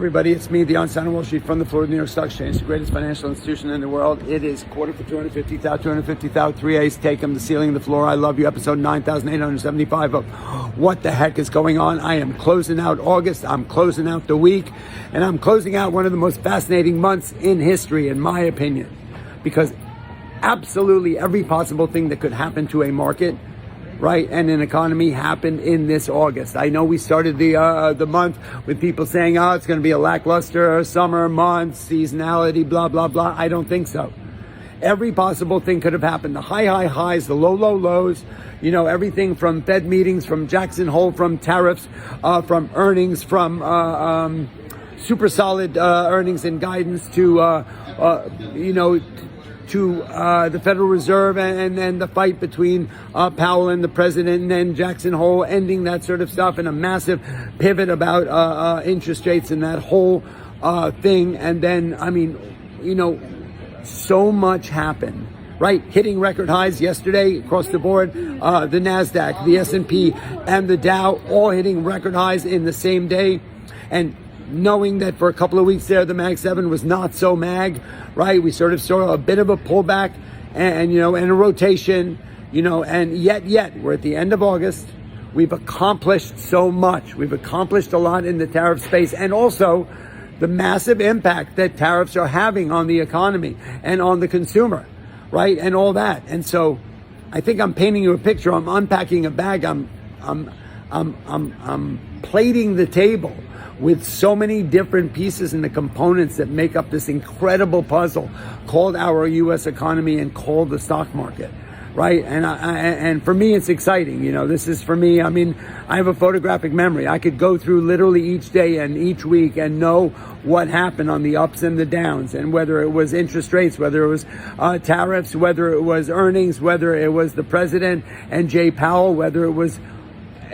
Everybody, it's me, Dion Stein of Wall Street from the floor of the New York Stock Exchange, the greatest financial institution in the world. It is quarter for 250,000, 3 A's, take them, the ceiling, the floor. I love you, episode 9,875 of What the Heck is Going On. I am closing out August, I'm closing out the week, and I'm closing out one of the most fascinating months in history, in my opinion, because absolutely every possible thing that could happen to a market, right, and an economy happened in this August. I know we started the month with people saying, oh, it's going to be a lackluster summer month, seasonality, blah, blah, blah. I don't think so. Every possible thing could have happened. The high highs, the low lows, you know, everything from Fed meetings, from Jackson Hole, from tariffs, from earnings, from super solid earnings and guidance to, to the Federal Reserve and then the fight between Powell and the president, and then Jackson Hole ending that sort of stuff, and a massive pivot about interest rates and that whole thing. And then, I mean, you know, so much happened, right? Hitting record highs yesterday across the board. The NASDAQ, the S&P, and the Dow all hitting record highs in the same day. And knowing that for a couple of weeks there, the Mag 7 was not so mag, right? We sort of saw a bit of a pullback and a rotation, and yet we're at the end of August. We've accomplished so much. We've accomplished a lot in the tariff space, and also the massive impact that tariffs are having on the economy and on the consumer, right? And all that. And so I think I'm painting you a picture. I'm unpacking a bag. I'm plating the table with so many different pieces and the components that make up this incredible puzzle called our U.S. economy and called the stock market, right? And for me, it's exciting. This is for me. I mean, I have a photographic memory. I could go through literally each day and each week and know what happened on the ups and the downs, and whether it was interest rates, whether it was tariffs, whether it was earnings, whether it was the president and Jay Powell, whether it was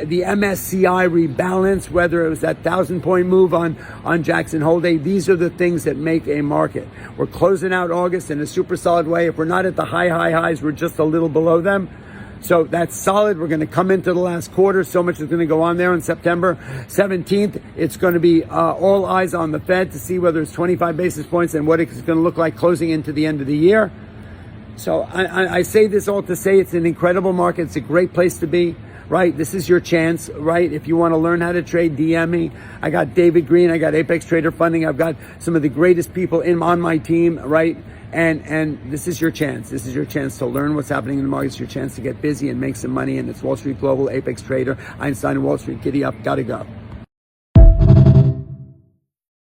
the MSCI rebalance, whether it was that 1,000-point move on Jackson Hole Day. These are the things that make a market. We're closing out August in a super solid way. If we're not at the highs, we're just a little below them. So that's solid. We're going to come into the last quarter. So much is going to go on there on September 17th. It's going to be all eyes on the Fed to see whether it's 25 basis points and what it's going to look like closing into the end of the year. So I say this all to say it's an incredible market. It's a great place to be. Right, this is your chance, right? If you want to learn how to trade, DM me. I got David Green, I got Apex Trader Funding, I've got some of the greatest people on my team, right? And this is your chance. This is your chance to learn what's happening in the markets, your chance to get busy and make some money. And it's Wall Street Global, Apex Trader, Einstein, Wall Street, giddy up, gotta go.